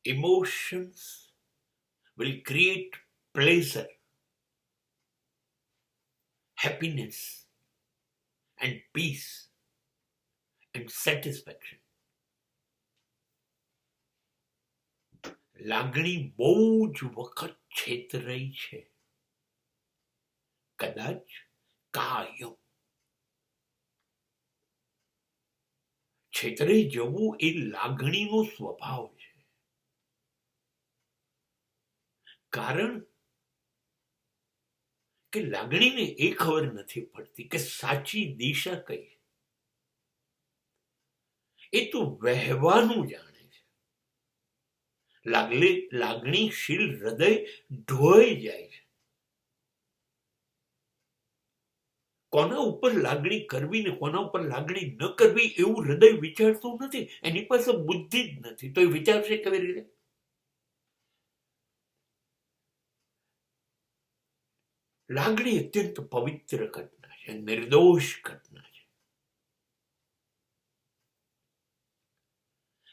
Emotions will create pleasure, happiness, and peace and satisfaction. લાગણી બહુ જ વખત છેતરાઈ છે, કદાચ કાયમ. છેતરાઈ જવું એ લાગણીનો સ્વભાવ છે. કારણ કે લાગણીને એ ખબર નથી પડતી કે સાચી દિશા કઈ. એ તો વહેવાનું જાણે છે. લાગણીશીલ હૃદય ઢોઈ જાય છે. કોના ઉપર લાગણી કરવી ને કોના ઉપર લાગણી ન કરવી એવું હૃદય વિચારતું નથી. એની પાસે બુદ્ધિ જ નથી, તો એ વિચારશે કેવી રીતે? લાગણી અત્યંત પવિત્ર ઘટના છે, નિર્દોષ ઘટના છે.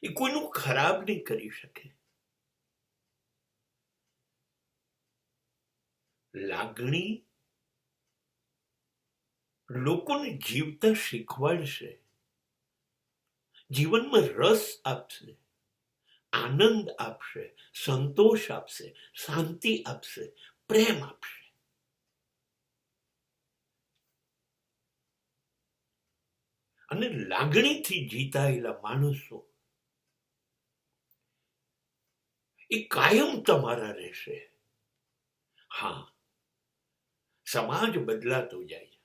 એ કોઈનું ખરાબ નહીં કરી શકે. લાગણી લોકોને જીવતા શીખવાડશે, જીવનમાં રસ આપશે, આનંદ આપશે, સંતોષ આપશે, શાંતિ આપશે, પ્રેમ આપશે. અને લાગણીથી જીતાયેલા માણસો એ કાયમ તમારા રહેશે. હા, સમાજ બદલાતો જાય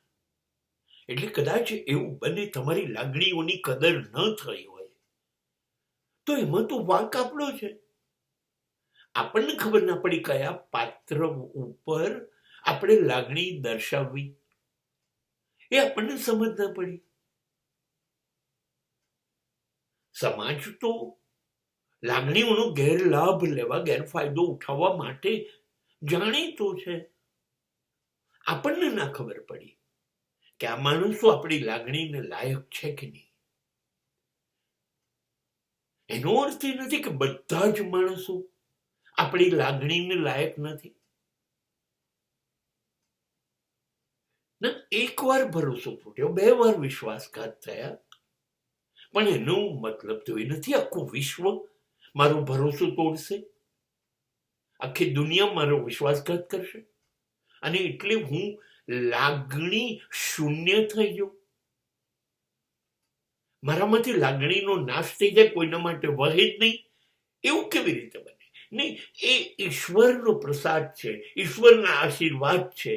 એટલે કદાચ એવું બને તમારી લાગણીઓની કદર ન થઈ હોય, તો એમાં તો વાંક આપણો છે. આપણને ખબર ના પડી કયા પાત્ર ઉપર આપણે લાગણી દર્શાવવી, એ આપણને સમજ ના પડી. સમાજ તો લાગણીઓનો ગેરલાભ લેવા, ગેરફાયદો ઉઠાવવા માટે જાણીતો છે. આપણને ના ખબર પડી કે આ માણસો આપણી લાગણીને લાયક છે કે નહીં. એનો અર્થ એ નથી કે બધા જ માણસો આપણી લાગણીને લાયક નથી. ના, એક વાર ભરોસો તૂટ્યો, 2 વાર વિશ્વાસઘાત થયા, પણ એનો મતલબ તો એ નથી આખું વિશ્વ મારો ભરોસો તોડશે, આખી દુનિયા મારો વિશ્વાસઘાત કરશે અને એટલે હું લાગણી શૂન્ય થઈ જાઉં. મારામાંથી લાગણીનો નાશ થઈ જાય, કોઈના માટે વહે જ નહીં, એવું કેવી રીતે બને? નહીં, એ ઈશ્વરનો પ્રસાદ છે, ઈશ્વરના આશીર્વાદ છે.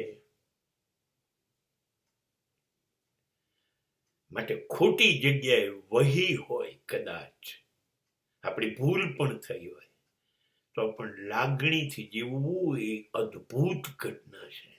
માટે ખોટી જગ્યાએ વહી હોય, કદાચ આપણી ભૂલ પણ થઈ હોય, તો પણ લાગણીથી જીવવું એ અદ્ભુત ઘટના છે.